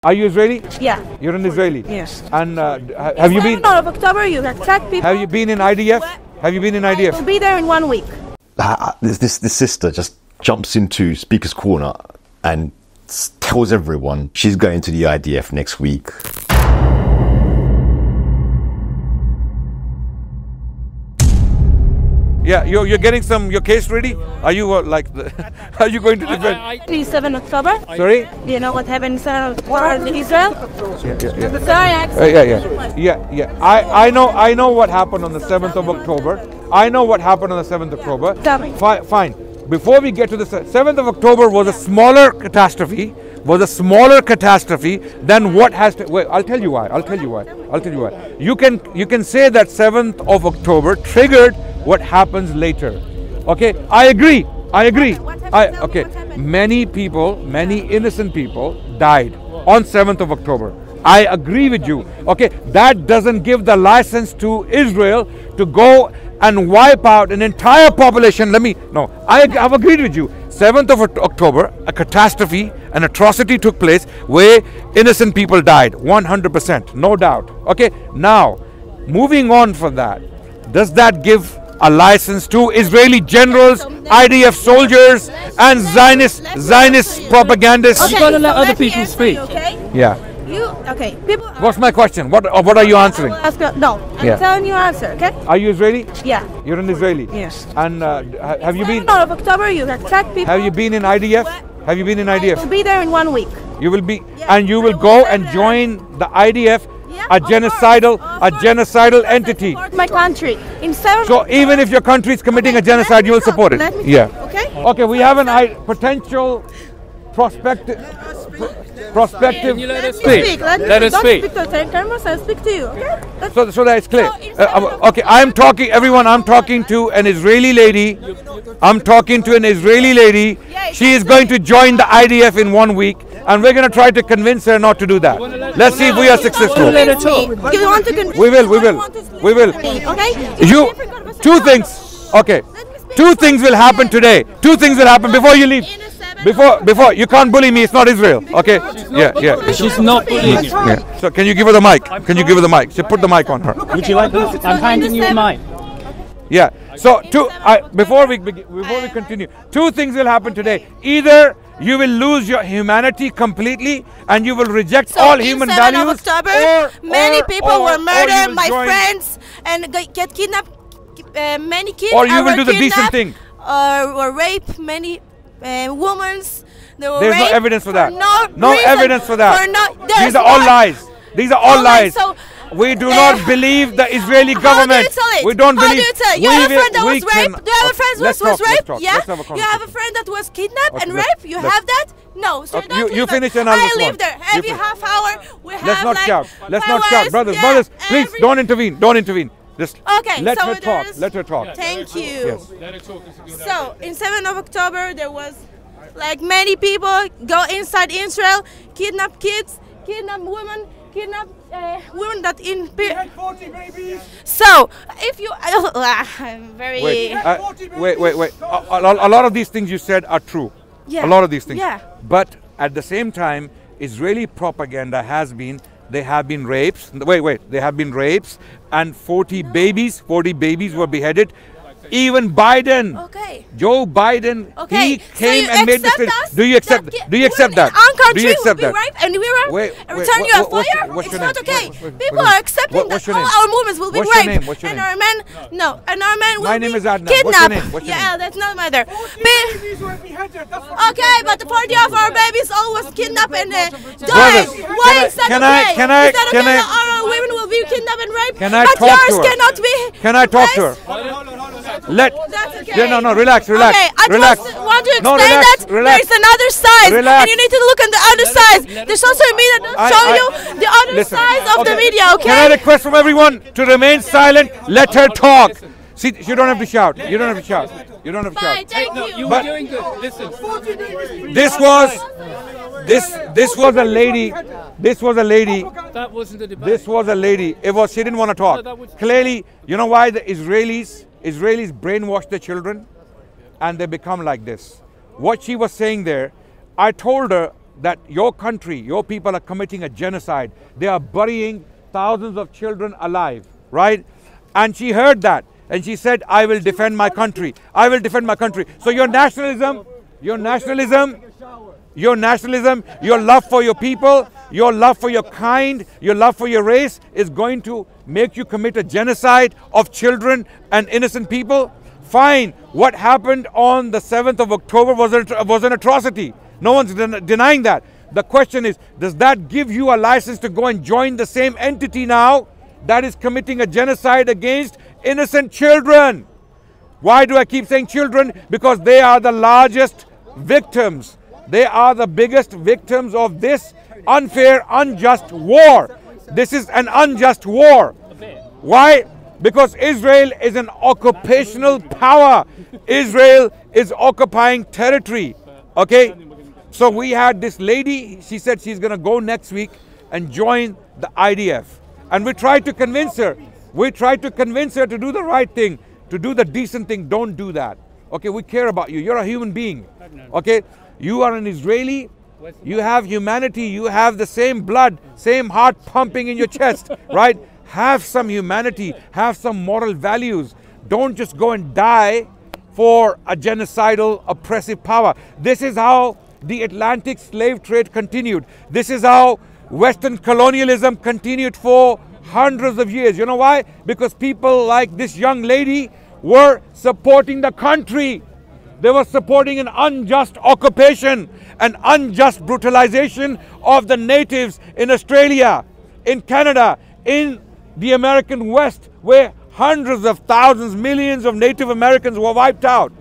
Are you Israeli? Yeah. You're an Israeli? Yes. And have you been? of October, you attack people. Have you been in IDF? Have you been in IDF? We'll be there in 1 week. This sister just jumps into Speaker's Corner and tells everyone she's going to the IDF next week. Yeah, you're getting your case ready? Are you are you going to defend? 7 October. Sorry? You know what happened in 7 October in Israel? Yeah. Sorry, I know what happened on the 7th of October. I know what happened on the 7th of October. Tell me. Fine. Before we get to the 7th of October was a smaller catastrophe. Than what has to. Wait, I'll tell you why. You can say that 7th of October triggered what happens later. Okay, I agree. Okay, many innocent people died on 7th of October. I agree with you. Okay, that doesn't give the license to Israel to go and wipe out an entire population. I've agreed with you. 7th of October, a catastrophe, an atrocity took place where innocent people died, 100%, no doubt. Okay, now, moving on from that, does that give a license to Israeli generals, IDF soldiers, and Zionist propagandists? You've got to let other people speak. Yeah. People. What's my question? What are you answering? No, I'm telling you answer, okay? Are you Israeli? Yeah. You're an Israeli? Yes. And have you been? of October, you attack people. Have you been in IDF? Have you been in IDF? We'll be there in 1 week. You will be, and you will go and join the IDF, a genocidal entity. My country in 7. So even if your country is committing a genocide, you will support it. Yeah. Okay. We have a potential prospective. Can you let us speak? Let us speak. Speak to the cameras, I'll speak to you, okay? So that it's clear. Okay, I'm talking to an Israeli lady. She is going to join the IDF in 1 week, and we're going to try to convince her not to do that. Let's see if we are successful. Let her talk. You want to convince We will. Okay? Two things. Okay. Two things will happen today. Two things will happen before you leave. Before you can't bully me. It's not Israel. Okay. Yeah. She's not bullying you. Yeah. So can you give her the mic? So put the mic on her. Would you like this? I'm handing you a mic. Yeah. So before we continue, two things will happen today. Either you will lose your humanity completely and you will reject all human values. Of October, many people were murdered, my friends, and get kidnapped. Many kids. Or you will do the decent thing. Or rape many women. There's no evidence for that. No evidence for that. These are all lies. So, we do not believe the Israeli government. We don't believe. You have a friend that was raped? Do you have a friend that was raped? Yeah. You have a friend that was kidnapped and raped? You have that? No. So you finish and I'll respond. I live there. Every half hour we have. Let's not shout. Brothers, please don't intervene. Just let her talk. Thank you. Yes. Let her talk. So, in 7th of October, there was many people go inside Israel, kidnap kids, kidnap women, kidnap women that in. We had 40 babies. So, if you, I'm very. Wait. A lot of these things you said are true. Yeah. A lot of these things. Yeah. But at the same time, Israeli propaganda has been. There have been rapes. There have been rapes, and 40 babies were beheaded. Even Biden, Joe Biden, he came and made the statement. Do you accept that? Do you accept that? Our country will be raped and we return you a fire? What's your not name? okay. People are accepting that all our movements will be raped. What's your name? And our men, will My name is Adnan. kidnapped. What's your Yeah, name? that's not matter. Okay, but 40 of our babies always kidnapped and died. Why is that okay? Is that okay that our women will be kidnapped and raped? Can I but talk yours to her? cannot be. Can I talk to her? That's okay. No, relax. Okay, I relax. just want to explain relax, that relax. there's another side, Relax. and you need to look at the other side. There's also a media that show you the other side of the media, okay? Can I request from everyone to remain silent? Let her talk. See, you don't have to shout. You don't have to shout. Fine, thank No, you. you were doing good. Listen. This was a lady. That wasn't a debate. This was a lady. She didn't want to talk. Clearly, you know why the Israelis brainwash their children and they become like this. What she was saying there, I told her that your country, your people are committing a genocide. They are burying thousands of children alive, right? And she heard that and she said, I will defend my country. I will defend my country. So your nationalism, your love for your people, your love for your kind, your love for your race is going to make you commit a genocide of children and innocent people? Fine. What happened on the 7th of October was an atrocity. No one's denying that. The question is, does that give you a license to go and join the same entity now that is committing a genocide against innocent children? Why do I keep saying children? Because they are the largest victims. They are the biggest victims of this unfair, unjust war. This is an unjust war. Why? Because Israel is an occupational power. Israel is occupying territory. Okay? So we had this lady, she said she's going to go next week and join the IDF. And we tried to convince her. We tried to convince her to do the right thing, to do the decent thing. Don't do that. Okay, we care about you. You're a human being. Okay? You are an Israeli. You have humanity. You have the same blood, same heart pumping in your chest, right? Have some humanity. Have some moral values. Don't just go and die for a genocidal, oppressive power. This is how the Atlantic slave trade continued. This is how Western colonialism continued for hundreds of years. You know why? Because people like this young lady were supporting the country. They were supporting an unjust occupation, an unjust brutalization of the natives in Australia, in Canada, in the American West, where hundreds of thousands, millions of Native Americans were wiped out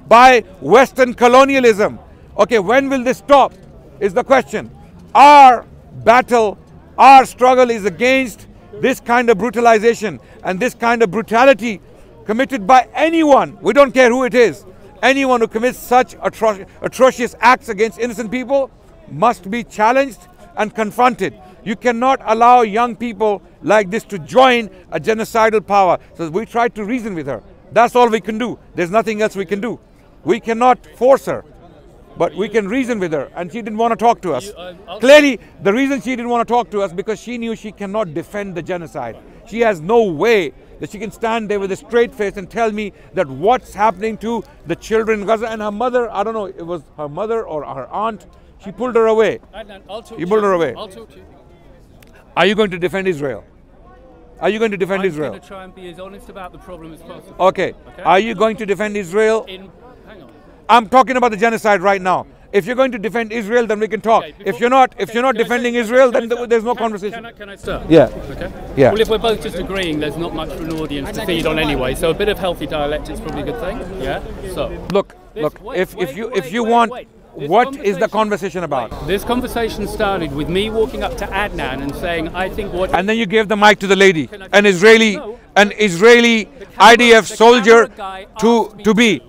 by Western colonialism. Okay, when will this stop is the question. Our battle, our struggle is against this kind of brutalization and this kind of brutality committed by anyone. We don't care who it is. Anyone who commits such atrocious acts against innocent people must be challenged and confronted. You cannot allow young people like this to join a genocidal power. So we tried to reason with her. That's all we can do. There's nothing else we can do. We cannot force her, but we can reason with her. And she didn't want to talk to us. Clearly, the reason she didn't want to talk to us because she knew she cannot defend the genocide. She has no way that she can stand there with a straight face and tell me that what's happening to the children in Gaza. And her mother, I don't know, it was her mother or her aunt, she pulled her away. He pulled her away. I'll talk to you. Are you going to defend Israel? Are you going to defend Israel? I'm going to try and be as honest about the problem as possible. Okay. Are you going to defend Israel? Hang on. I'm talking about the genocide right now. If you're going to defend Israel, then we can talk. Okay, if you're not defending Israel, then there's no conversation. Can I start? Yeah. Okay. Yeah. Well, if we're both just agreeing, there's not much for an audience to feed on anyway. So a bit of healthy dialect is probably a good thing. Yeah. So look. If you want. What is the conversation about? This conversation started with me walking up to Adnan and saying, I think what... And then you gave the mic to the lady, an Israeli IDF soldier to be.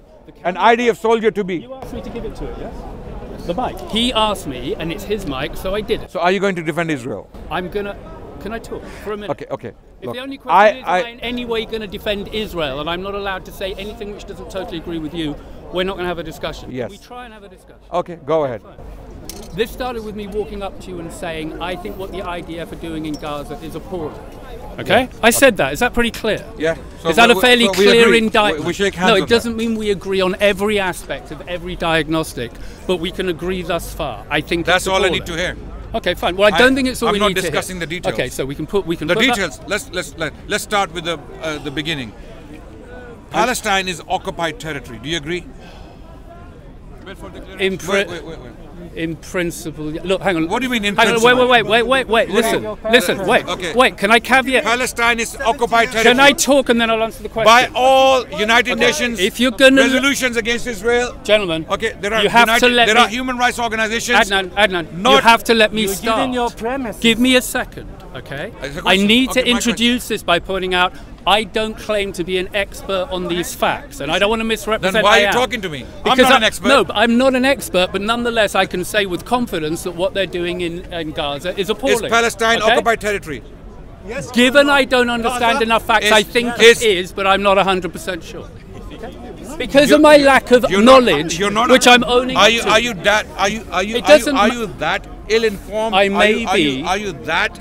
An IDF soldier to be. You asked me to give it to her, yes? The mic. He asked me, and it's his mic, so I did it. So are you going to defend Israel? I'm going to... Can I talk for a minute? Okay. If Look, the only question is, am I in any way going to defend Israel, and I'm not allowed to say anything which doesn't totally agree with you, we're not going to have a discussion. Yes. We try and have a discussion. Okay, go ahead. This started with me walking up to you and saying, I think what the IDF are doing in Gaza is appalling. Okay? Yeah. I said that. Is that pretty clear? Yeah. So is that a fairly clear indictment? We shake hands. No, it doesn't mean we agree on every aspect of every diagnostic, but we can agree thus far. I think that's all I need to hear. Okay, fine. Well, I don't think it's all we need to hear. I'm not discussing the details. Okay, so we can put the details. Let's start with the beginning. Palestine is occupied territory. Do you agree? In principle, look, hang on. What do you mean in principle? Wait. Listen. Wait. Can I caveat? Palestine is occupied territory. Can I talk and then I'll answer the question? By all United Nations if you're gonna resolutions against Israel, gentlemen. Okay, there are human rights organizations. Adnan, you have to let me start. Your give me a second, okay? I need to introduce this by pointing out I don't claim to be an expert on these facts, and I don't want to misrepresent. Then why are you talking to me? Because I'm not an expert. No, I'm not an expert, but nonetheless, I can say with confidence that what they're doing in Gaza is appalling. Is Palestine occupied territory? Yes. Given I don't understand enough facts, I think it is, but I'm not 100% sure. Okay? Because of my lack of knowledge, which I'm owning Are up you to. are you that ill-informed? I may be. Are you that?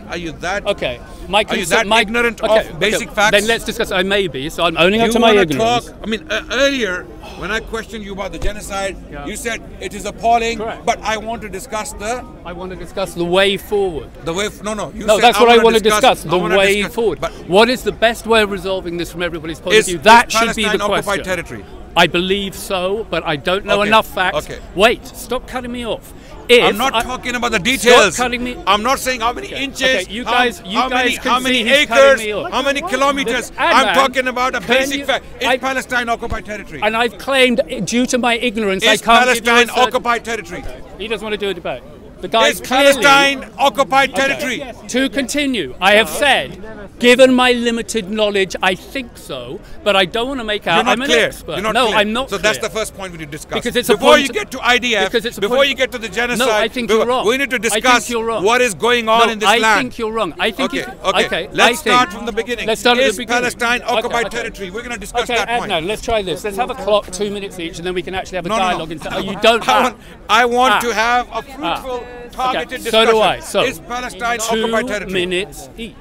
Okay. Are you that ignorant of basic facts? Then let's discuss. I may be. So I'm owning up You to my wanna ignorance. talk? I mean, earlier when I questioned you about the genocide, you said it is appalling. Correct. But I want to discuss the way forward. way. No. You No, said, that's what I want to discuss. discuss. The way forward. But What is the best way of resolving this from everybody's point of view? That should be the Palestine occupied question. territory? I believe so, but I don't know Okay, enough facts. okay. Wait, stop cutting me off. I'm not talking about the details. Stop cutting me. I'm not saying how many inches, Okay, you guys how many can see he's acres, cutting me off. how many kilometers. Adnan, I'm talking about a basic you- fact. Is I- Palestine occupied territory? And I've claimed, due to my ignorance, I Is can't give you a Palestine certain- occupied territory? He doesn't want to do a debate. The guy's Is clearly... Palestine occupied territory? To continue, I have said, given my limited knowledge, I think so, but I don't want to make out You're not I'm an clear. expert. You're not no, clear. I'm not So clear. that's the first point we need to discuss. Because it's a before point- you get to IDF, because it's a before point- you get to the genocide, No, I think you're wrong. we need to I think discuss you're wrong. what is going on No, in this I land. think you're wrong. I think Okay, if, okay. I Let's think- start from the beginning. Let's start at Is the beginning. Palestine occupied Okay. territory? We're going to discuss Okay, that point. Adnan, let's try this. Let's have a clock, 2 minutes each, and then we can actually have a No. dialogue. Instead. Oh, you don't have. I want Ah. to have a fruitful, targeted Okay, discussion. so do I. So, is Palestine 2 occupied territory? minutes each.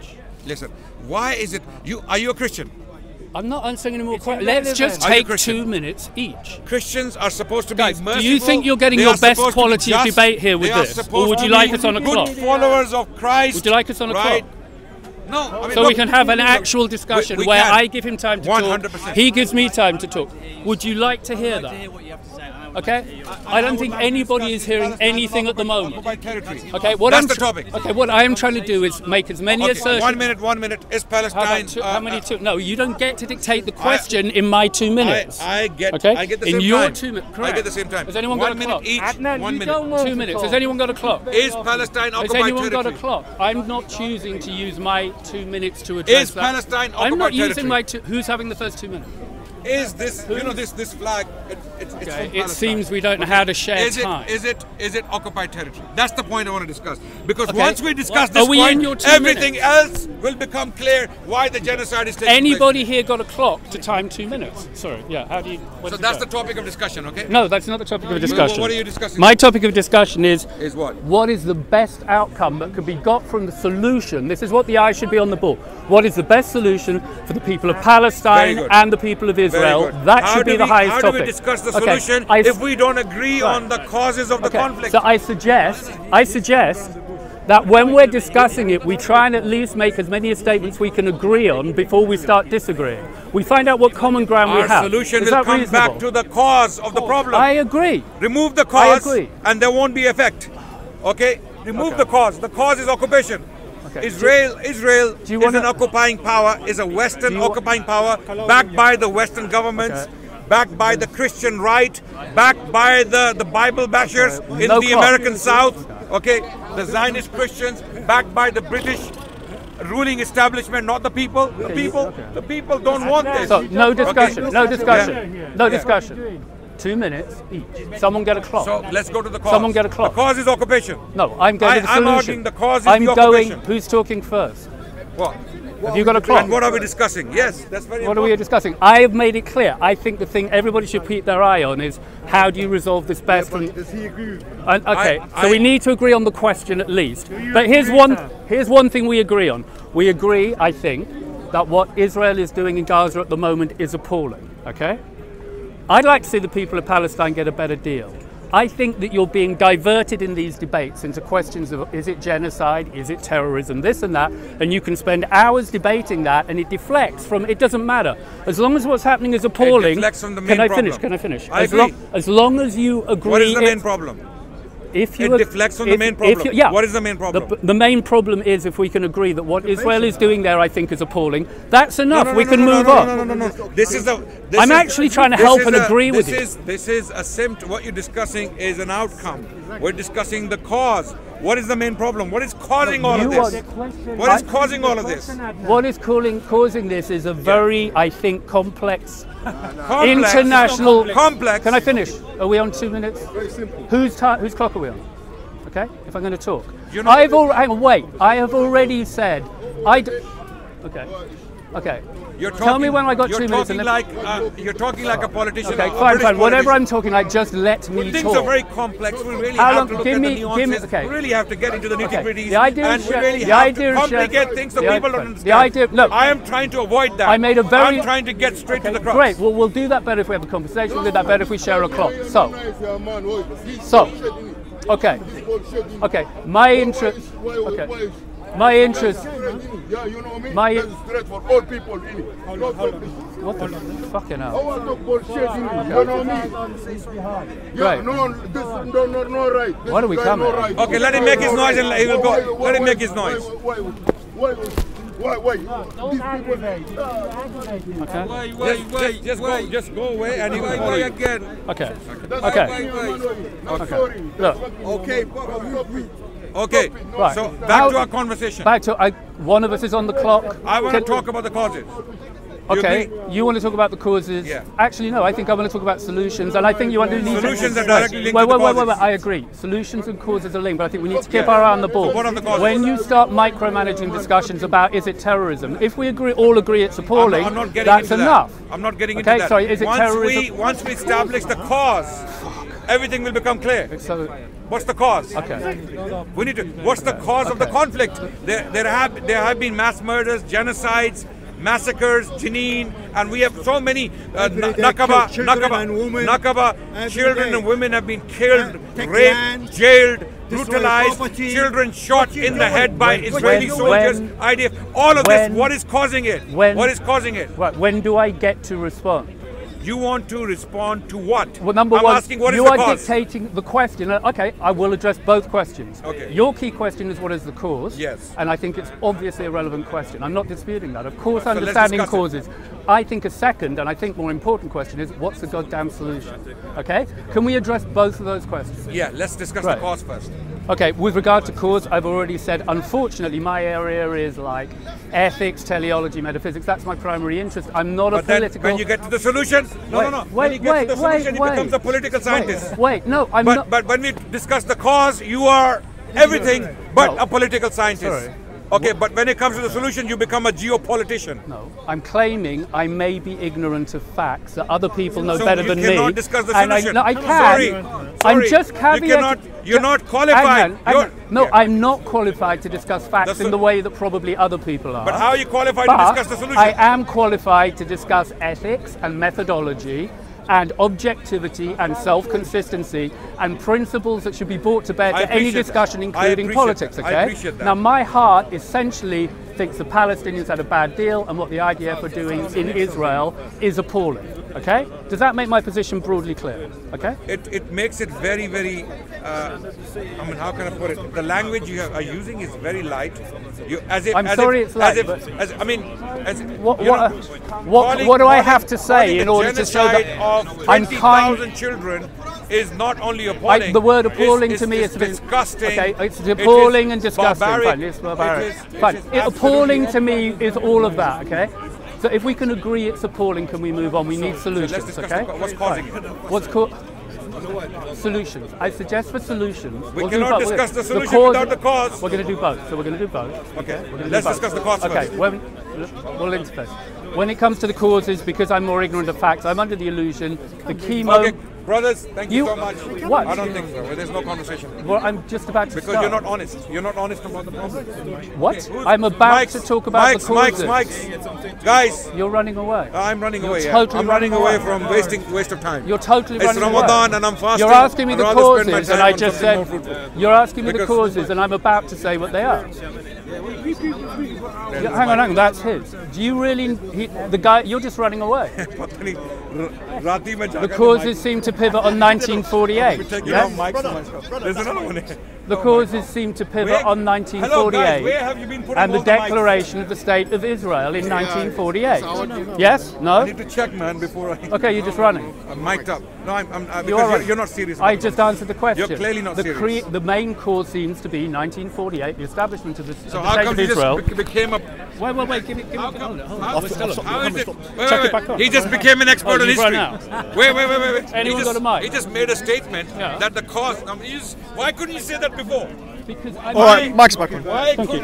Listen, why is it you? Are you a Christian? I'm not answering any more questions. Let's just Are you take Christian? 2 minutes each. Christians are supposed to be Guys, merciful. do you think you're getting They your are best supposed to be quality of just. debate here with They are this? supposed Or would to you like be us on a good clock? followers of Christ. Would you like us on a right? clock? No, I mean, So look, we can have an actual discussion we where can. I give him time to 100%. talk. He gives me time to talk. Would you like to hear that? Okay? I don't think anybody is hearing anything at the moment. Occupied territory. Okay, what That's I'm the topic. Okay, what I am trying to do is make as many Okay, assertions. 1 minute. Is How, Palestine? about how many two? No, you don't get to dictate the question in my 2 minutes. I get. Okay? I get the in same your time. 2 minutes. I Correct. get the same time. Has anyone 1 got a minute clock? each. Adnan, 1 you minute. don't want 2 to minutes. talk. Has anyone got a clock? Is Palestine Has occupied anyone got a territory? clock? I'm not choosing to use my 2 minutes to address Is that. Palestine I'm not occupied using territory? my two. Who's having the first 2 minutes? Is this this flag? It's from It Palestine. seems we don't know how to share Is time. it occupied territory? That's the point I want to discuss. Because Okay. once we discuss Are this we in point, your 2 everything minutes? else will become clear why the genocide is taking Anybody here got a clock to time 2 minutes? Sorry, yeah. How do you? place. So that's the topic of discussion, okay? No, that's not the topic of discussion. What are you discussing? My topic of discussion is what? what is the best outcome that could be got from the solution? This is what the eye should be on the ball. What is the best solution for the people of Palestine Very good. and the people of Very Israel? good. That How should be do the we- highest How topic. do we discuss the Okay, solution I- if we don't agree on the causes of the Okay, conflict? so I suggest that when we're discussing it, we try and at least make as many statements we can agree on before we start disagreeing. We find out what common ground we Our have. solution Is will that come reasonable? back to the cause of the problem. I agree. Remove the cause, agree. and there won't be effect. Okay? Remove the cause. The cause is occupation. Okay. Israel Do you is wanna- an occupying power, is a Western Do you- occupying power, backed by the Western governments, backed by the Christian right, backed by the Bible bashers in No the clock. American South, okay? The Zionist Christians, backed by the British ruling establishment, not the people. The people don't want this. So no discussion. Okay? No discussion. Yeah. No Yeah. discussion. 2 minutes each. Someone get a clock. So let's go to the cause. Someone get a clock. The cause is occupation. No, I'm going to the I'm solution. arguing the cause is I'm the going. occupation. Who's talking first? What? Have you got a clock? And what are we discussing? Yes, that's very What are we important. discussing? I have made it clear. I think the thing everybody should keep their eye on is how do you resolve this best from. Does he agree? Okay, so we need to agree on the question at least. But here's one thing we agree on. We agree, I think, that what Israel is doing in Gaza at the moment is appalling. Okay? I'd like to see the people of Palestine get a better deal. I think that you're being diverted in these debates into questions of is it genocide, is it terrorism, this and that, and you can spend hours debating that and it deflects from, it doesn't matter. As long as what's happening is appalling. deflects from the main Can I problem. finish? I agree. As long as you agree. What is the main problem? If you It deflects from the main problem. What is the main problem? The main problem is if we can agree that what Israel is doing there, I think, is appalling. That's enough. We can move on. No. This is the. I'm actually trying to help and agree with you. This is a symptom. What you're discussing is an outcome. We're discussing the cause. What is the main problem? What is causing all of this? What is causing all of this? What is causing this is a very, I think, complex International. international. Complex. Can I finish? Are we on 2 minutes? Very simple. Whose clock are we on? Okay, if I'm going to talk. You know- Hang on, wait. I have already said. Okay. Okay. You're talking, Tell me when I got 2 minutes. You're talking like a politician. Okay, fine. Whatever I'm talking like, just let me things talk. Are very complex. We really have to look at the nuances. Okay. We really have to get into the nitty-gritties. The idea and is we really have to complicate things so people don't understand. The idea, look, I am trying to avoid that. I'm trying to get straight to the crux. Great. Well, we'll do that better if we have a conversation. We'll do that better if we share a clock. Okay. My interest. Okay. My interest. Yeah, you know me. My. That's threat for all people in it. What the fucking hell? I want to bullshit in it. You know me. Yeah, right. No, this no right. This What are we coming? No right. Okay, let him make his noise and he will go. Let him make his noise. Why? These people. Okay. Just go away and he will follow you again. Okay. Sorry. Look. Okay. Right. So back to our conversation. One of us is on the clock. I want to talk about the causes. Okay, you want to talk about the causes? Yeah. Actually, no, I think I want to talk about solutions, and I think you want to need solutions are directly linked to the causes. Wait, I agree. Solutions and causes are linked, but I think we need to keep our eye on the ball. So what are the causes? When you start micromanaging discussions about is it terrorism, if we all agree it's appalling, I'm not getting that's into enough. That. I'm not getting into okay, that. Sorry, is it terrorism? Once we establish the cause, everything will become clear. So, what's the cause? Okay. We need to. What's the cause of the conflict? There have been mass murders, genocides, massacres, Jenin, and we have so many Nakaba, children and women have been killed, raped, jailed, brutalized, children shot in the head by Israeli soldiers, IDF. All of this, what is causing it? What is causing it? When do I get to respond? You want to respond to what? Well, number I'm one, asking what is you the are cause? dictating the question. Okay, I will address both questions. Okay. Your key question is what is the cause? Yes. And I think it's obviously a relevant question. I'm not disputing that. Of course, So understanding let's discuss causes. I think a second, and I think more important question is what's the goddamn solution? Okay? Can we address both of those questions? Yeah, let's discuss Right. the cause first. Okay, with regard to cause, I've already said, unfortunately, my area is like ethics, teleology, metaphysics. That's my primary interest. I'm not a political... Then when you get to the solution, when you get to the solution, he becomes a political scientist. No, I'm not... But when we discuss the cause, you are everything but a political scientist. Sorry. Okay, but when it comes to the solution, you become a geopolitician. No, I'm claiming I may be ignorant of facts that other people know So better you than me. cannot discuss the solution. I can. Sorry. I'm just caveating. You're not qualified. I'm not qualified to discuss facts in the way that probably other people are. But how are you qualified to discuss the solution? I am qualified to discuss ethics and methodology and objectivity and self-consistency and principles that should be brought to bear to any discussion, including politics. Okay. I appreciate that. Now, my heart essentially thinks the Palestinians had a bad deal, and what the IDF are doing in Israel is appalling. Okay. Does that make my position broadly clear? Okay. It makes it very, very. How can I put it? The language you are using is very light. It's light. What do I have to say in order to show that I'm 20,000 children is not only appalling. The word appalling to me is disgusting. Okay, it's appalling and disgusting. Barbaric. Fine, it's barbaric. Fine. Appalling to me is all of that. Okay. So if we can agree it's appalling, can we move on? We need solutions. So okay. What's causing it? Solutions. I suggest for solutions. We cannot discuss the solution without the cause. We're going to do both. So we're going to do both. Okay. Let's discuss the cause first. Okay. We'll interface. When it comes to the causes, because I'm more ignorant of facts, I'm under the illusion the key moment. Okay, brothers, thank you so much. What? I don't think so. There's no conversation. Well, I'm just about to because start. You're not honest. You're not honest about the problem. What? I'm about to talk about the causes. Mikes. Guys. You're running away. I'm running away. Totally I'm running away from waste of time. You're totally running away. It's Ramadan and I'm fasting. You're asking me the causes, and I just said. Fruitful. You're asking me the causes, and I'm about to say what they are. Hang on, that's his. Do you really? The guy, you're just running away. The causes seem to pivot on 1948. Yes? There's another one here. The causes seem to pivot on 1948 hello guys, where have you been putting and the all Declaration of the State of Israel in 1948. Yes? No? I need to check, man, before I... Okay, you're just running. I'm mic'd up. No, because you're not serious. I just answered the question. You're clearly not serious. The main cause seems to be 1948, the establishment of the State how come of Israel. Just became a... Wait, give me How is it? He just became an expert on history. Wait. Anyone got a mic? He just made a statement that the cause... why couldn't you say that before? Because All right, Mike's back on. Thank you.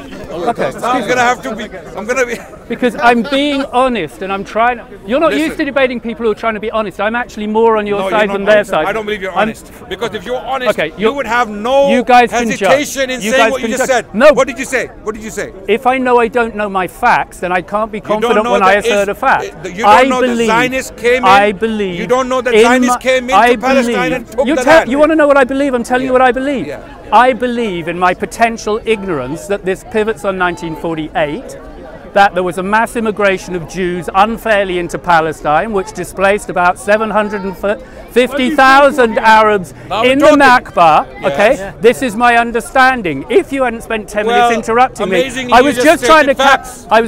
Okay. I'm gonna have to be. I'm gonna be. Because I'm being honest and I'm trying. You're not used to debating people who are trying to be honest. I'm actually more on your No, side you're than not their honest. side. I don't believe you're honest. Because if you're honest, Okay, you would have no you guys can hesitation judge. in You saying guys what you can just judge. said. No. What did you say? What did you say? If I know I don't know my facts, then I can't be confident know when I that assert a fact. You don't know that Zionists came in. I believe. You don't know that in Zionists came into Palestine and took the land. You want to know what I believe? I'm telling you what I believe. Yeah. I believe in my potential ignorance that this pivots on 1948, that there was a mass immigration of Jews unfairly into Palestine, which displaced about 750,000 Arabs in the Nakba. Okay, this is my understanding. If you hadn't spent 10 minutes interrupting me, I was just trying to caveat I it.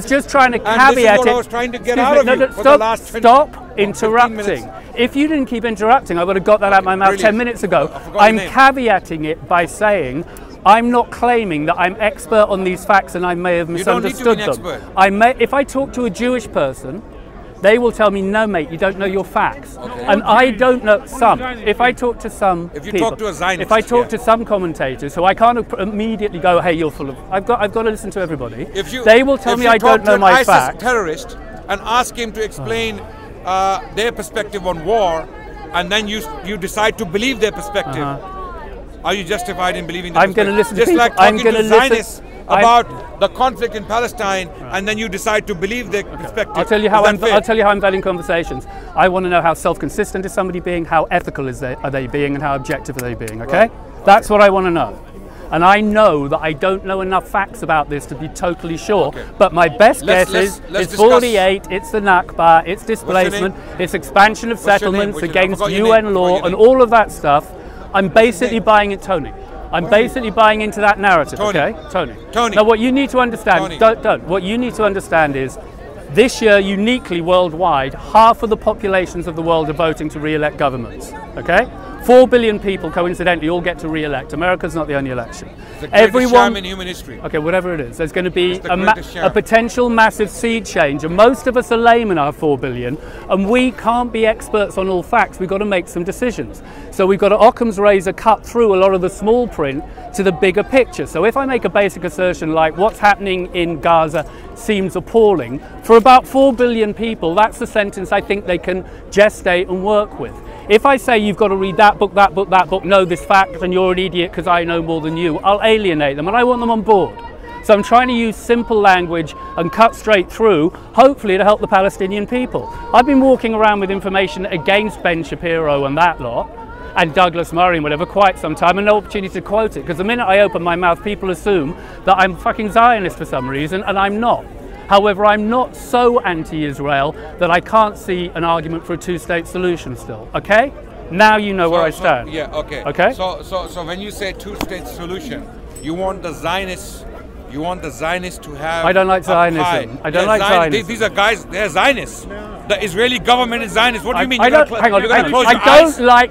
was trying to get out of you for the last 20 Stop 15 interrupting. minutes. If you didn't keep interrupting, I would have got that out of my mouth 10 minutes ago. I'm caveating it by saying I'm not claiming that I'm expert on these facts and I may have misunderstood them. If I talk to a Jewish person, they will tell me, no, mate, you don't know your facts. And I don't know some. If I talk to some talk to a Zionist, if I talk to some commentators who I can't immediately go, hey, you're full of... I've got to listen to everybody. They will tell me I don't know my facts. If you talk to an ISIS terrorist and ask him to explain their perspective on war, and then you decide to believe their perspective, are you justified in believing that? I'm going to listen to just people. like talking to Zionists about the conflict in Palestine, and then you decide to believe their perspective. I'll tell you how I'm valuing conversations. I want to know how self-consistent is somebody being, how ethical are they being, and how objective are they being. Okay, that's what I want to know. And I know that I don't know enough facts about this to be totally sure. But my best guess is it's 48, it's the Nakba, it's displacement, it's expansion of settlements against UN law, and all of that stuff. I'm basically buying it, Tony. I'm basically buying into that narrative, okay? Tony. Now what you need to understand, what you need to understand is this year, uniquely worldwide, half of the populations of the world are voting to re-elect governments, okay? 4 billion people, coincidentally, all get to re-elect. America's not the only election. Everyone in human history. Okay, whatever it is. There's going to be a potential massive sea change, and most of us are laymen, our 4 billion, and we can't be experts on all facts. We've got to make some decisions. So we've got to Occam's razor cut through a lot of the small print to the bigger picture. So if I make a basic assertion like what's happening in Gaza seems appalling, for about 4 billion people, that's the sentence I think they can gestate and work with. If I say you've got to read that book, know this fact, and you're an idiot because I know more than you, I'll alienate them, and I want them on board. So I'm trying to use simple language and cut straight through, hopefully to help the Palestinian people. I've been walking around with information against Ben Shapiro and that lot, and Douglas Murray and whatever, quite some time, and no opportunity to quote it, because the minute I open my mouth, people assume that I'm fucking Zionist for some reason, and I'm not. However, I'm not so anti-Israel that I can't see an argument for a two-state solution still, okay? Now you know where I stand. Yeah, okay. Okay? So when you say two-state solution, you want the Zionists to have I don't like Zionism. I don't like Zionism. These are guys, they're Zionists. The Israeli government is Zionist. What do you mean? I don't like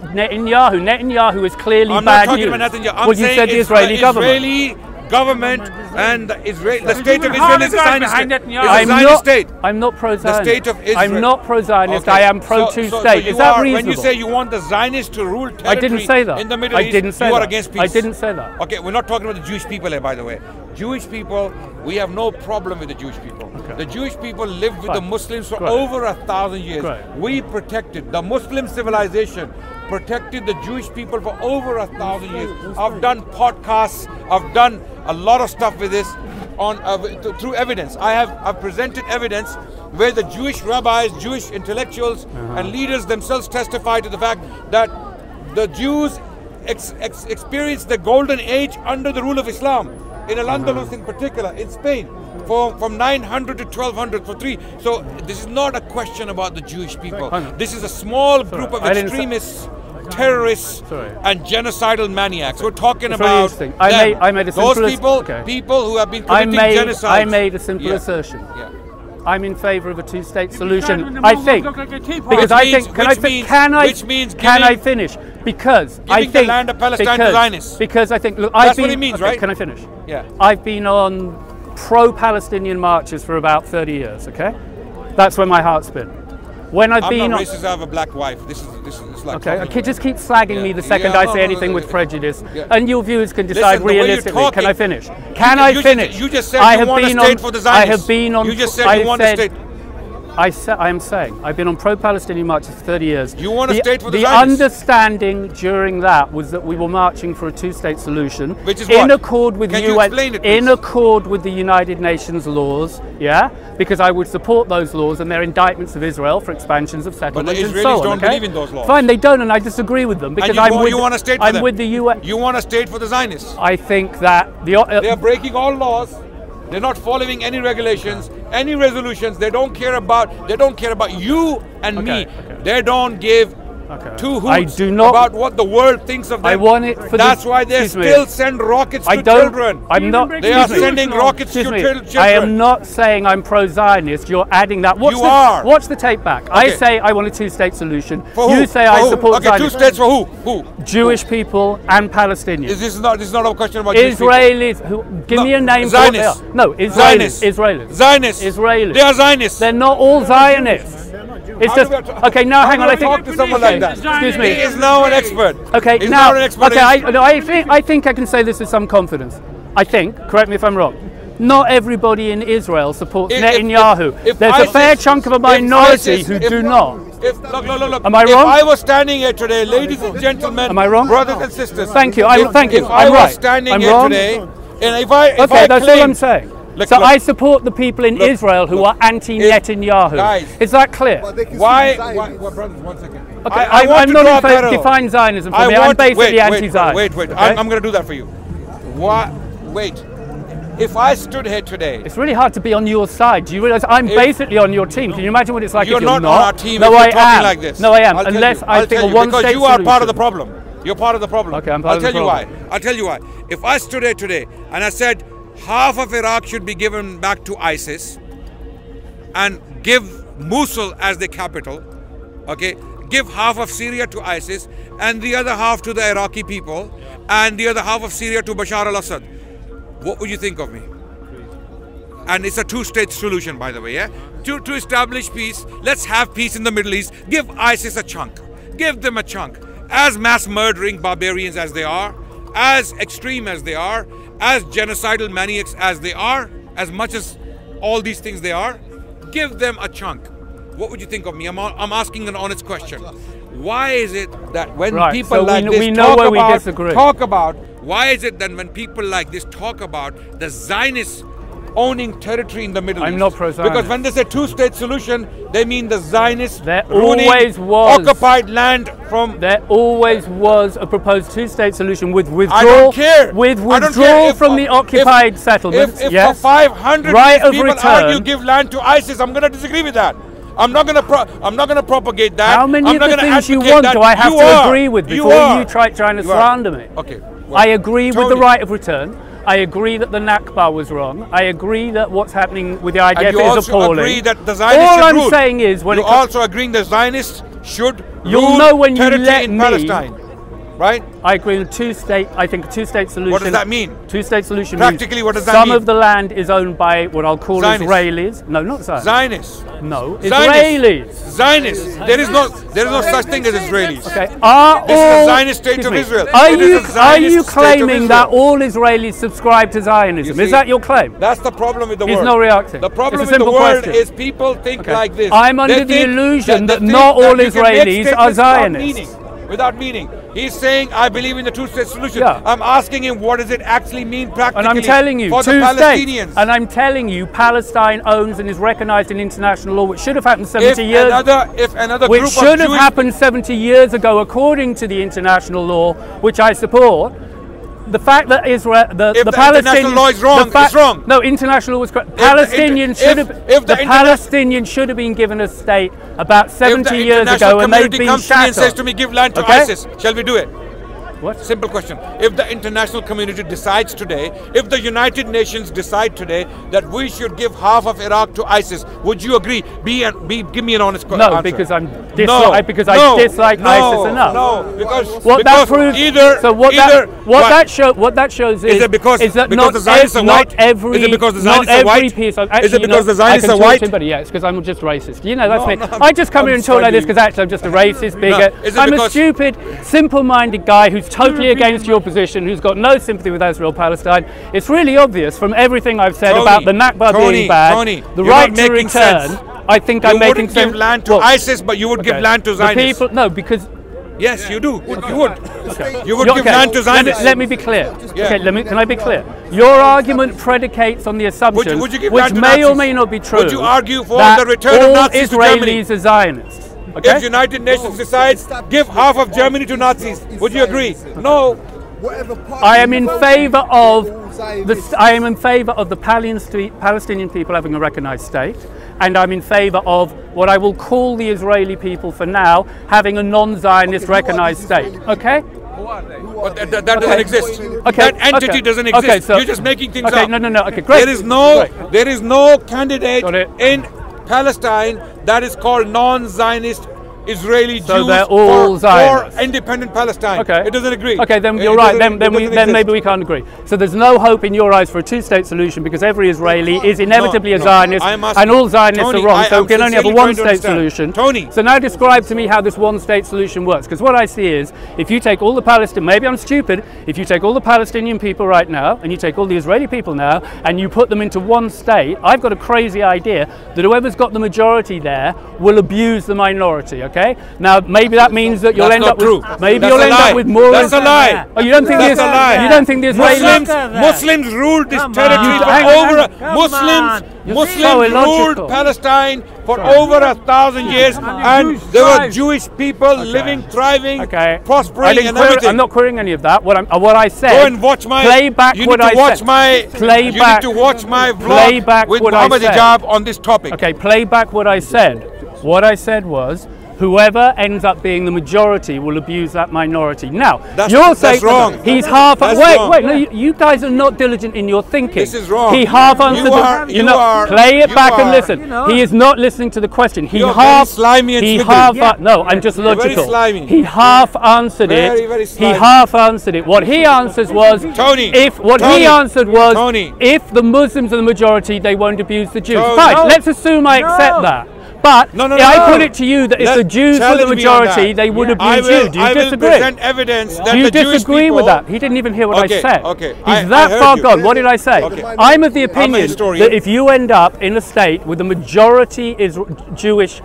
Netanyahu. Netanyahu is clearly bad news. I'm not talking about Netanyahu. I'm saying you said the Israeli government. Government and the state of Israel is a Zionist state. I'm not pro-Zionist. The state of Israel. I'm not pro-Zionist. Okay. I am pro-two-state. Is that reasonable? When you say you want the Zionists to rule territory I didn't say that. in the Middle East, you are against peace. I didn't say that. Okay, we're not talking about the Jewish people here, by the way. Jewish people, we have no problem with the Jewish people. Okay. The Jewish people lived with the Muslims for over 1,000 years. We protected the Muslim civilization, protected the Jewish people for over 1,000 years. I've done podcasts, I've done a lot of stuff with this on through evidence. I've presented evidence where the Jewish rabbis, Jewish intellectuals and leaders themselves testify to the fact that the Jews experienced the golden age under the rule of Islam, in Al-Andalus in particular, in Spain, from 900 to 1200 for 3. So this is not a question about the Jewish people. This is a small group of extremists, terrorists and genocidal maniacs. We're talking about I made a those people who have been committing genocide. I made a simple assertion. I'm in favour of a two-state solution. I think because I think can I finish? Because I think the land of Palestine to Zionists. Because I think that's what it means, right? Can I finish? Yeah. I've been on pro-Palestinian marches for about 30 years. Okay, that's where my heart's been. when I've been I'm not on... racist, I have a black wife. This is like... Okay, talking. just keep slagging me the second Yeah, I no, say no, anything with prejudice, and your viewers can decide Listen, the way you're realistically. talking- Can I finish? Can I finish? You just said I you have want a been state on, for the Zionists. I have been on... You just said you want a state... I am saying, I've been on pro-Palestinian marches for 30 years. You want a state for the The Zionists. understanding during that was that we were marching for a two-state solution, Which is in what? accord with Can you UN, explain it, please? in accord with the United Nations laws, yeah, because I would support those laws and their indictments of Israel for expansions of settlements and Israelis so on. don't okay? believe in those laws. Fine, they don't, and I disagree with them because And you want a state for I'm them. with the UN. You want a state for the Zionists. I think that They are breaking all laws. They're not following any regulations, any resolutions. They don't care about you and me. Okay. They don't give Okay. two hoots I do not- about what the world thinks of them. I want it for That's the- why they excuse me. still send rockets I to don't. children. I'm not. They are excuse me. sending rockets to Excuse me. children. I am not saying I'm pro-Zionist. You're adding that. You are. Watch the tape back. I Okay. say I want a two-state solution. For You who? say For I who? support Okay, Zionism. 2 states for who? Who? Jewish people and Palestinians. This is not a question about Jewish people. Israelis. Give me a name Zionists. for what they are. No, Israelis. Zionists. Israelis. Zionists. Israelis. They are Zionists. They're not all Zionists. It's How just do we have okay. Now, how hang do on. we I think. talk to someone like that? Excuse me. He is now an expert. Okay, He's now, not an expert. okay, I think I can say this with some confidence. I think, correct me if I'm wrong, not everybody in Israel supports Netanyahu. There's a fair chunk of a minority who do not. Look. Am I wrong? If I was standing here today, ladies and gentlemen, Am I wrong? brothers and sisters. Thank you. Thank you. If I I'm was right. standing I'm here wrong. today, and if I Okay, that's all I'm claimed- saying. Look, So look. I support the people in Israel who are anti-Netanyahu. Guys. Is that clear? Why, brothers, 1 second. Okay, I want I'm to not draw in a favor. parallel. Define Zionism for I me. I'm want- basically wait, anti-Zionist. Wait. okay? I'm going to do that for you. Why? Wait. If I stood here today, It's really hard to be on your side. Do you realize I'm basically on your team? Can you imagine what it's like you're if you're not on our team. No, if I you're talking am. like this. No, I am. I'll tell Unless you. I I'll think tell a you, one-state because you are part of the solution. problem. You're part of the problem. Okay, I'm part I'll of the tell you problem. why. I'll tell you why. If I stood here today and I said half of Iraq should be given back to ISIS and give Mosul as the capital, okay, give half of Syria to ISIS and the other half to the Iraqi people and the other half of Syria to Bashar al-Assad, what would you think of me? And it's a two-state solution, by the way, yeah? To establish peace, let's have peace in the Middle East. Give ISIS a chunk. Give them a chunk. As mass murdering barbarians as they are, as extreme as they are, as genocidal maniacs as they are, as much as all these things they are, give them a chunk. What would you think of me? I'm asking an honest question. Why is it that when people like this talk about, why is it that when people like this talk about the Zionists owning territory in the Middle East? I'm not pro-Zionist. Because when they say two-state solution, they mean the Zionists There ruling always was. occupied land from... There always was a proposed two-state solution with withdrawal. I don't care. With I don't care withdrawal if- from the occupied settlements. If yes. for 500 right years of people return. argue give land to ISIS, I'm going to disagree with that. I'm not going to propagate that. How many I'm of not the gonna things you advocate want that. do I have You to are. agree with You before are. you trying to You are. slander me? Okay. well, I agree with the Tony. right of return. I agree that the Nakba was wrong. I agree that what's happening with the IDF And you is also appalling. agree that the Zionists All should I'm rule. saying is when You're it comes, also agreeing the Zionists should You'll rule know when you territory let in me- Palestine, right? I agree with two-state. I think a two-state solution. What does that mean? Two-state solution. Practically, means what does that some mean? of the land is owned by what I'll call Zionists. Israelis. No, not Zionists. Zionists. No, Zionists. Israelis. Zionists. There is no such thing as Israelis. Okay. Are This is the all Zionist state excuse of me, Israel. Are It is you a Zionist state of claiming that Israel. all Israelis subscribe to Zionism? You Is see, that your claim? That's the problem with the He's world. not reacting. The problem It's a with the simple world question. is people think like this. I'm under They the think illusion that they not think all that you can make Israelis are statements without Zionists. meaning. Without meaning. He's saying, I believe in the two-state solution. Yeah. I'm asking him, what does it actually mean practically And I'm telling you, for the two Palestinians? states. And I'm telling you, Palestine owns and is recognized in international law, which should have happened 70 if years another which group should of have Jewish happened 70 years ago according to the international law, which I support. The fact that Israel, the Palestinians, international law is wrong, it's wrong. No, international law was correct. the Palestinians should have. if the The interna- Palestinians should have been given a state about If 70 the years international ago, and they've community been comes to me and says shattered. to me, give land to Okay? ISIS, shall we do it? What? Simple question. If the international community decides today, if the United Nations decide today that we should give half of Iraq to ISIS, would you agree? Give me an honest answer. No, because I dislike ISIS enough. No, because that proves. Either. So what that shows is it because that the Zionists are white? Not every. Is it because the not Zionists are every white? piece. Is it because the Zionists are white? Yeah, it's because I'm just racist. You know, that's me. I just come here and talk like this because actually I'm just a racist bigot. I'm a stupid, simple-minded guy who's totally against your position, who's got no sympathy with Israel-Palestine. It's really obvious from everything I've said about the Nakba being bad, the right to return. I think I'm making sense. You wouldn't give land to ISIS, but you would give land to Zionists. No, because. Yes, you do. Okay. You would. Okay. You would give land to Zionists. Let me be clear. Yeah. Okay, can I be clear? Your argument predicates on the assumption, would you give which land to may Nazis? or may not be true, would you argue for that the return of Nazis to Germany? Israelis are Zionists. Okay? If United Nations decides give half of Germany to Nazis, would you agree? No. I am in favour of the Palestinian people having a recognised state, and I'm in favour of what I will call the Israeli people for now having a non-Zionist recognised state. Okay? But that doesn't exist. Okay. That entity doesn't exist. Okay, so, you're just making things up. No. Okay, great. There is no candidate in Palestine that is called non-Zionist Israeli Jews for independent Palestine. Okay. It doesn't agree. Okay, then you're right. Then maybe we can't agree. So there's no hope in your eyes for a two-state solution because every Israeli is inevitably a Zionist, and all Zionists are wrong. So we can only have a one-state solution. Tony. So now describe to me how this one-state solution works. Because what I see is, if you take all the Palestinian, maybe I'm stupid, if you take all the Palestinian people right now, and you take all the Israeli people now, and you put them into one state, I've got a crazy idea that whoever's got the majority there will abuse the minority. Okay. Now maybe that means that you'll end up with more. That's a lie. Oh, you don't think that's a lie. You don't think the Israelis? Muslims ruled this territory Muslims ruled Palestine for over 1,000 years, and there were Jewish people living, thriving, prospering, and everything. I'm not querying any of that. What I said. Go and watch my. Play back what I said. You need to watch my vlog with Muhammad Hijab on this topic. Okay, play back what I said. What I said was, whoever ends up being the majority will abuse that minority. Now, you're saying wrong. He's half. Wait. No, you guys are not diligent in your thinking. This is wrong. He half answered. Play it back and listen. He is not listening to the question. He half. Slimy and No, I'm just logical. He half answered it. Very he half answered it. What he answers was, if the Muslims are the majority, they won't abuse the Jews. Fine. Let's assume I accept that. But I put it to you that if the Jews were the majority, they would abuse you. Do you disagree? I will present evidence that do you the Jewish disagree people with that? He didn't even hear what I said. Okay. He's that far gone. What did I say? I'm of the opinion that if you end up in a state with a majority Jewish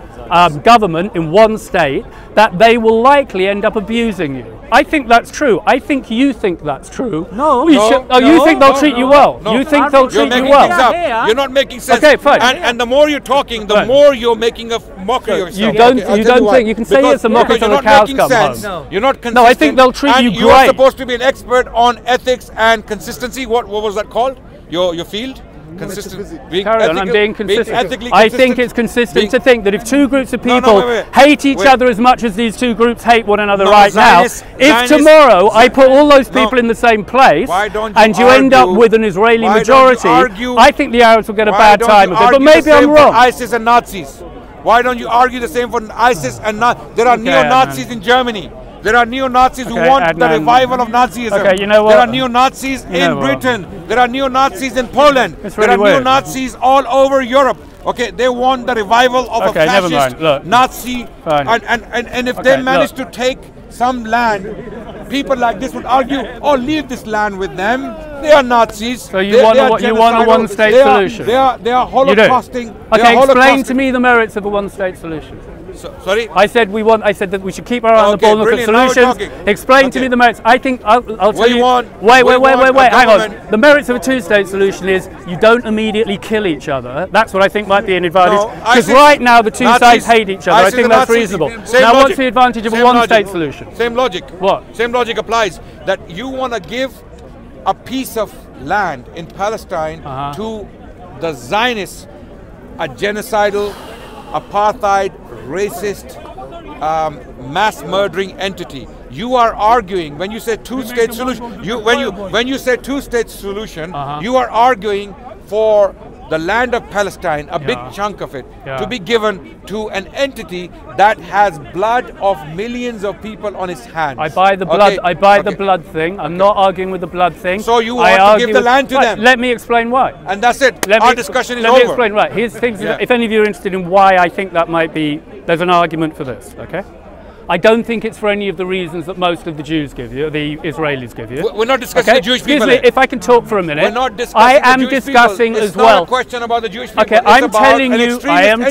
government in one state, that they will likely end up abusing you. I think that's true. I think you think that's true. You think they'll treat you well. You think they'll treat you well. You're not making sense. Okay, fine. And the more you're talking, the more you're making a mockery of yourself. You don't think you can say it's a mockery until the cows come home. You're not consistent. No, I think they'll treat you great. And you're supposed to be an expert on ethics and consistency. What was that called? Your field? Carry on, I'm being consistent. I think it's consistent to think that if two groups of people hate each other as much as these two groups hate one another now, if tomorrow I put all those people in the same place and you end up with an Israeli majority, I think the Arabs will get a bad time of it. But maybe I'm wrong. ISIS and Nazis. Why don't you argue the same for ISIS and there are neo-Nazis in Germany. There are neo-Nazis who want the revival of Nazism. Okay, you know what? There are neo-Nazis in Britain. There are neo-Nazis in Poland. There are neo-Nazis all over Europe. Okay, they want the revival of a fascist Nazi. And if they manage to take some land, people like this would argue, oh, leave this land with them. They are Nazis. So you want a one-state solution? They are holocausting. Okay, explain to me the merits of a one-state solution. Sorry? I said that we should keep our eye on the ball and look at solutions. Explain to me the merits. I think I'll tell you. Wait. Hang on. The merits of a two-state solution is you don't immediately kill each other. That's what I think might be an advantage. Because right now the two sides hate each other. I think that's reasonable. Now, what's the advantage of a one-state solution? Same logic. What? Same logic applies. That you want to give a piece of land in Palestine to the Zionists, a genocidal, apartheid, racist, mass murdering entity. you are arguing when you say two-state solution. When you say two-state solution, you are arguing for the land of Palestine, a big chunk of it, to be given to an entity that has blood of millions of people on its hands. I buy the blood. I buy the blood thing. I'm not arguing with the blood thing. So you want to give the land to them? Let me explain why. And that's it. Our discussion is over. Let me explain why. Here's things. If any of you are interested in why I think that might be, there's an argument for this. Okay. I don't think it's for any of the reasons that most of the Jews give you, the Israelis give you. We're not discussing the Jewish people. Excuse me, if I can talk for a minute. We're not discussing I am discussing as well. It's not a question about the Jewish people. Okay, I am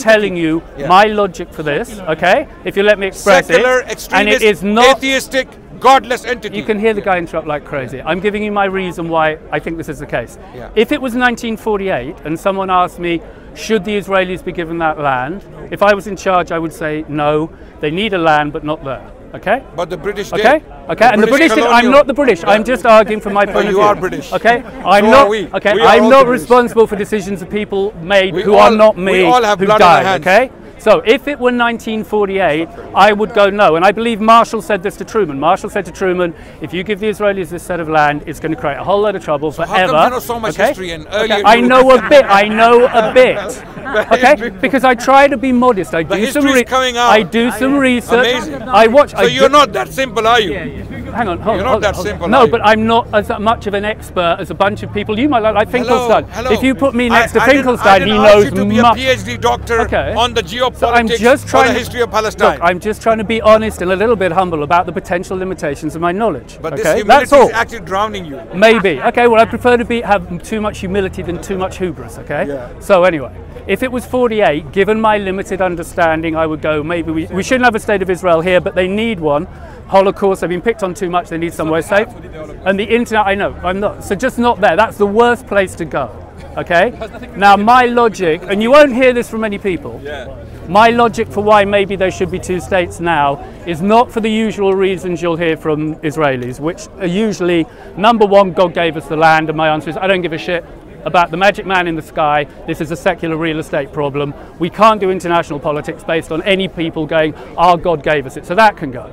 telling you my logic for this, okay? If you let me express secular, it. Extremist, and it is not atheistic, godless entity. You can hear the guy interrupt like crazy. I'm giving you my reason why I think this is the case. If it was 1948 and someone asked me, should the Israelis be given that land? If I was in charge, I would say no, they need a land, but not there. Okay? But the British did. Okay? Okay, and the British did. I'm not the British. I'm just arguing from my point of view. You are British. Okay? I'm so not. are we. Okay, we I'm not responsible for decisions that people made who are not me, we all have who blood died. on our hands. Okay? So if it were 1948, I would go no. And I believe Marshall said this to Truman. Marshall said to Truman, if you give the Israelis this set of land, it's going to create a whole lot of trouble forever. How come you know so much history and earlier? I know a bit. I know a bit. Okay? Because I try to be modest. I do some I do some research. Amazing. I watch. So you're not that simple, are you? Hang on, hold on. You're not that simple. No, but I'm not as much of an expert as a bunch of people. You might like Finkelstein. Hello. If you put me next to Finkelstein, he knows to be much. a PhD doctor on the geopolitics so I'm just trying or the history of Palestine. Look, I'm just trying to be honest and a little bit humble about the potential limitations of my knowledge. But okay? this humility That's all. is actually drowning you. Maybe. Okay, well, I prefer to have too much humility than too much hubris, okay? Yeah. So anyway, if it was 48, given my limited understanding, I would go, maybe we shouldn't have a state of Israel here, but they need one. Holocaust, they've been picked on too much, they need somewhere safe. And the internet, I know, I'm not. So just not there. That's the worst place to go, okay? Now, my logic, and you won't hear this from many people, my logic for why maybe there should be two states now is not for the usual reasons you'll hear from Israelis, which are usually, number one, God gave us the land, and my answer is, I don't give a shit about the magic man in the sky. This is a secular real estate problem. We can't do international politics based on any people going, our God gave us it. So that can go.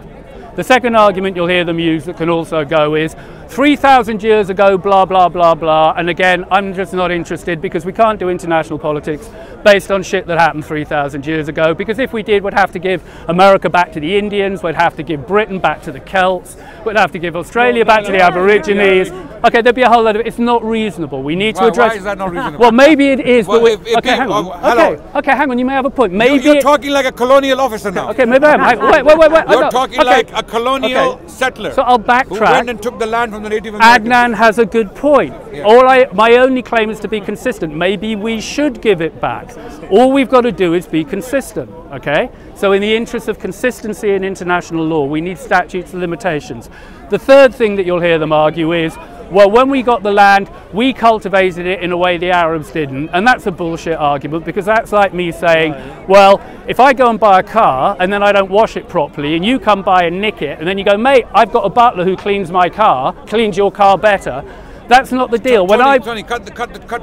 The second argument you'll hear them use that can also go is 3,000 years ago, blah, blah, blah, blah. And again, I'm just not interested because we can't do international politics based on shit that happened 3,000 years ago. Because if we did, we'd have to give America back to the Indians, we'd have to give Britain back to the Celts, we'd have to give Australia back to the Aborigines. Okay, there'd be a whole lot of it's not reasonable. We need to address. Why is that not reasonable? Well, maybe it is. Well, but okay, hang on. Okay, hang on. You may have a point. Maybe you're talking like a colonial officer now. Okay, maybe I am. Wait. You're talking like a colonial settler. So I'll backtrack. Who went and took the land from the Native Americans. Adnan has a good point. Yeah. My only claim is to be consistent. Maybe we should give it back. All we've got to do is be consistent. Okay. So in the interest of consistency in international law, we need statutes and limitations. The third thing that you'll hear them argue is, well, when we got the land, we cultivated it in a way the Arabs didn't. And that's a bullshit argument, because that's like me saying, well, if I go and buy a car and then I don't wash it properly and you come by and nick it and then you go, mate, I've got a butler who cleans my car, cleans your car better. That's not the deal. Tony, cut to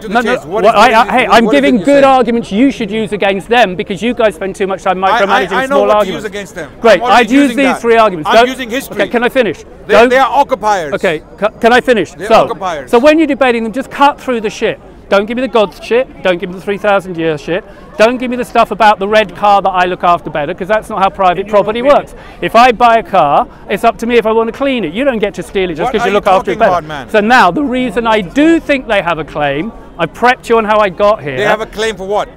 the chase. I'm giving good arguments you should use against them, because you guys spend too much time micromanaging small arguments. I know what to use against them. Great, I'd use these three arguments. I'm using history. Okay, can I finish? They are occupiers. Okay, can I finish? They're occupiers. So when you're debating them, just cut through the shit. Don't give me the God shit. Don't give me the 3,000 year shit. Don't give me the stuff about the red car that I look after better, because that's not how private property works. If I buy a car, it's up to me if I want to clean it. You don't get to steal it just because you look after it better. So now, the reason I do think they have a claim, I prepped you on how I got here. They have a claim for what?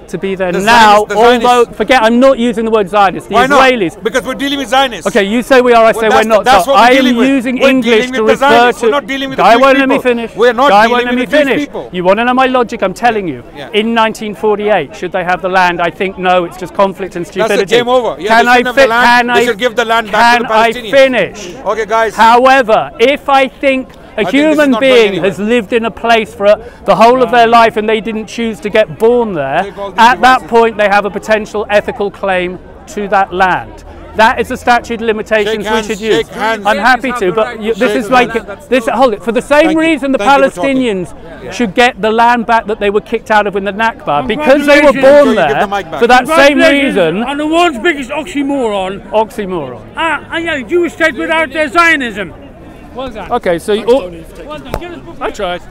To be there now, although, forget, I'm not using the word Zionists, the Israelis. Not? Because we're dealing with Zionists. Okay, you say we are, I say we're not. That's so what we're I am using English to refer to... We're not dealing with Guy the won't people. Let me finish. We're not Guy dealing won't with let me the finish. people. You want to know my logic? I'm telling you. Yeah. In 1948, should they have the land? I think no, it's just conflict and stupidity. That's the game over. Yeah, they should give the land back to the Palestinians. Can I finish? Okay, guys. However, if I think a human being has lived in a place for the whole of their life and they didn't choose to get born there, at that point they have a potential ethical claim to that land. That is the statute of limitations we should use. I'm happy to, but this is like this. Hold it. For the same reason, the Palestinians should get the land back that they were kicked out of in the Nakba, because they were born there. For that same reason. And the world's biggest oxymoron. Oxymoron. Yeah, Jewish state without Zionism. Well done. Okay, so well done. Get us book. I tried.